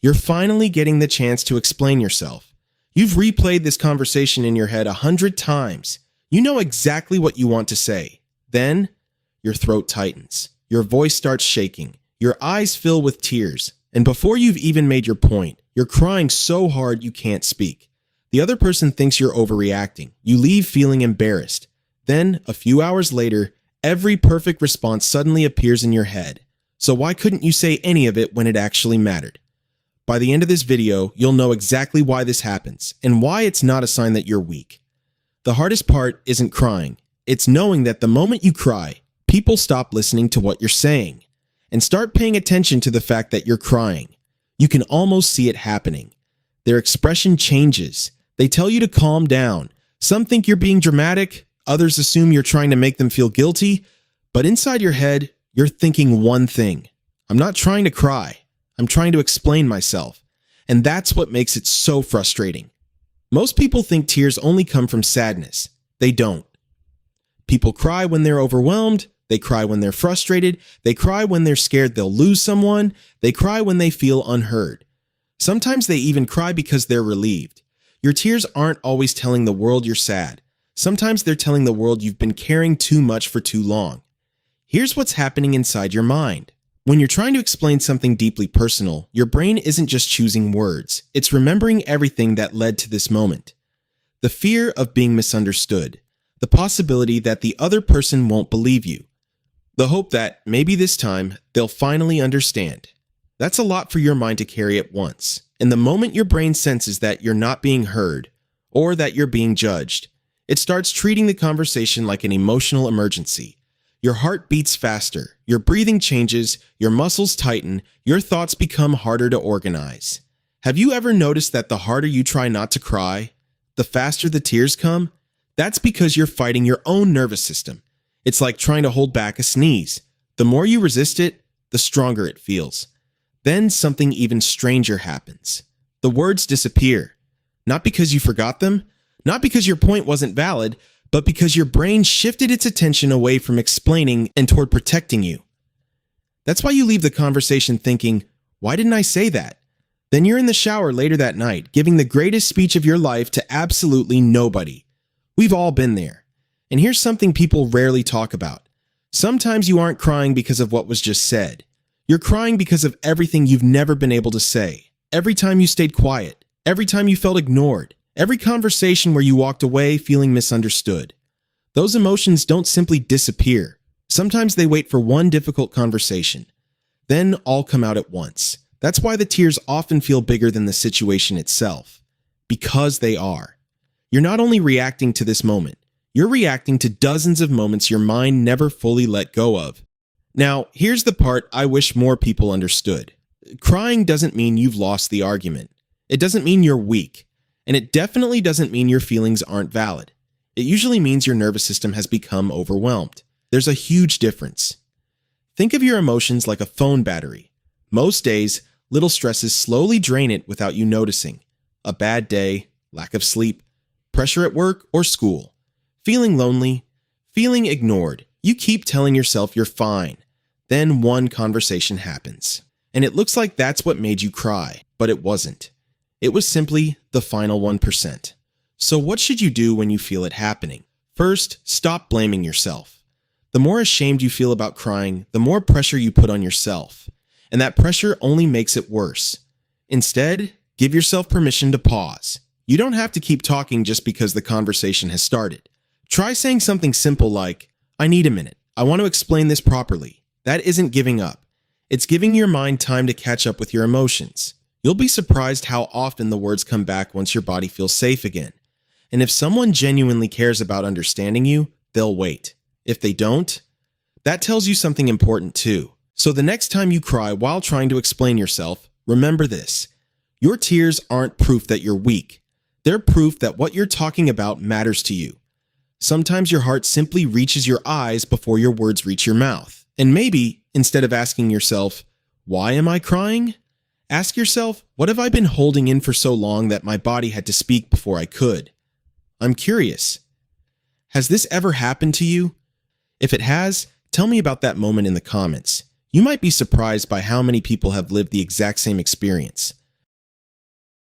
You're finally getting the chance to explain yourself. You've replayed this conversation in your head 100 times. You know exactly what you want to say. Then, your throat tightens. Your voice starts shaking. Your eyes fill with tears. And before you've even made your point, you're crying so hard you can't speak. The other person thinks you're overreacting. You leave feeling embarrassed. Then, a few hours later, every perfect response suddenly appears in your head. So why couldn't you say any of it when it actually mattered? By the end of this video, you'll know exactly why this happens and why it's not a sign that you're weak. The hardest part isn't crying. It's knowing that the moment you cry, people stop listening to what you're saying and start paying attention to the fact that you're crying. You can almost see it happening. Their expression changes. They tell you to calm down. Some think you're being dramatic. Others assume you're trying to make them feel guilty. But inside your head, you're thinking one thing. I'm not trying to cry. I'm trying to explain myself. And that's what makes it so frustrating. Most people think tears only come from sadness. They don't. People cry when they're overwhelmed. They cry when they're frustrated. They cry when they're scared they'll lose someone. They cry when they feel unheard. Sometimes they even cry because they're relieved. Your tears aren't always telling the world you're sad. Sometimes they're telling the world you've been caring too much for too long. Here's what's happening inside your mind. When you're trying to explain something deeply personal, your brain isn't just choosing words. It's remembering everything that led to this moment. The fear of being misunderstood. The possibility that the other person won't believe you. The hope that, maybe this time, they'll finally understand. That's a lot for your mind to carry at once. And the moment your brain senses that you're not being heard, or that you're being judged, it starts treating the conversation like an emotional emergency. Your heart beats faster, your breathing changes, your muscles tighten, your thoughts become harder to organize. Have you ever noticed that the harder you try not to cry, the faster the tears come? That's because you're fighting your own nervous system. It's like trying to hold back a sneeze. The more you resist it, the stronger it feels. Then something even stranger happens. The words disappear. Not because you forgot them, not because your point wasn't valid, but because your brain shifted its attention away from explaining and toward protecting you. That's why you leave the conversation thinking, why didn't I say that? Then you're in the shower later that night, giving the greatest speech of your life to absolutely nobody. We've all been there. And here's something people rarely talk about. Sometimes you aren't crying because of what was just said. You're crying because of everything you've never been able to say. Every time you stayed quiet. Every time you felt ignored. Every conversation where you walked away feeling misunderstood. Those emotions don't simply disappear. Sometimes they wait for one difficult conversation. Then all come out at once. That's why the tears often feel bigger than the situation itself. Because they are. You're not only reacting to this moment, you're reacting to dozens of moments your mind never fully let go of. Now, here's the part I wish more people understood. Crying doesn't mean you've lost the argument. It doesn't mean you're weak. And it definitely doesn't mean your feelings aren't valid. It usually means your nervous system has become overwhelmed. There's a huge difference. Think of your emotions like a phone battery. Most days, little stresses slowly drain it without you noticing. A bad day, lack of sleep, pressure at work or school, feeling lonely, feeling ignored. You keep telling yourself you're fine. Then one conversation happens. And it looks like that's what made you cry, but it wasn't. It was simply the final 1%. So what should you do when you feel it happening? First, stop blaming yourself. The more ashamed you feel about crying, the more pressure you put on yourself. And that pressure only makes it worse. Instead, give yourself permission to pause. You don't have to keep talking just because the conversation has started. Try saying something simple like, I need a minute. I want to explain this properly. That isn't giving up. It's giving your mind time to catch up with your emotions. You'll be surprised how often the words come back once your body feels safe again. And if someone genuinely cares about understanding you, they'll wait. If they don't, that tells you something important too. So the next time you cry while trying to explain yourself, remember this. Your tears aren't proof that you're weak. They're proof that what you're talking about matters to you. Sometimes your heart simply reaches your eyes before your words reach your mouth. And maybe, instead of asking yourself, why am I crying? Ask yourself, what have I been holding in for so long that my body had to speak before I could? I'm curious. Has this ever happened to you? If it has, tell me about that moment in the comments. You might be surprised by how many people have lived the exact same experience.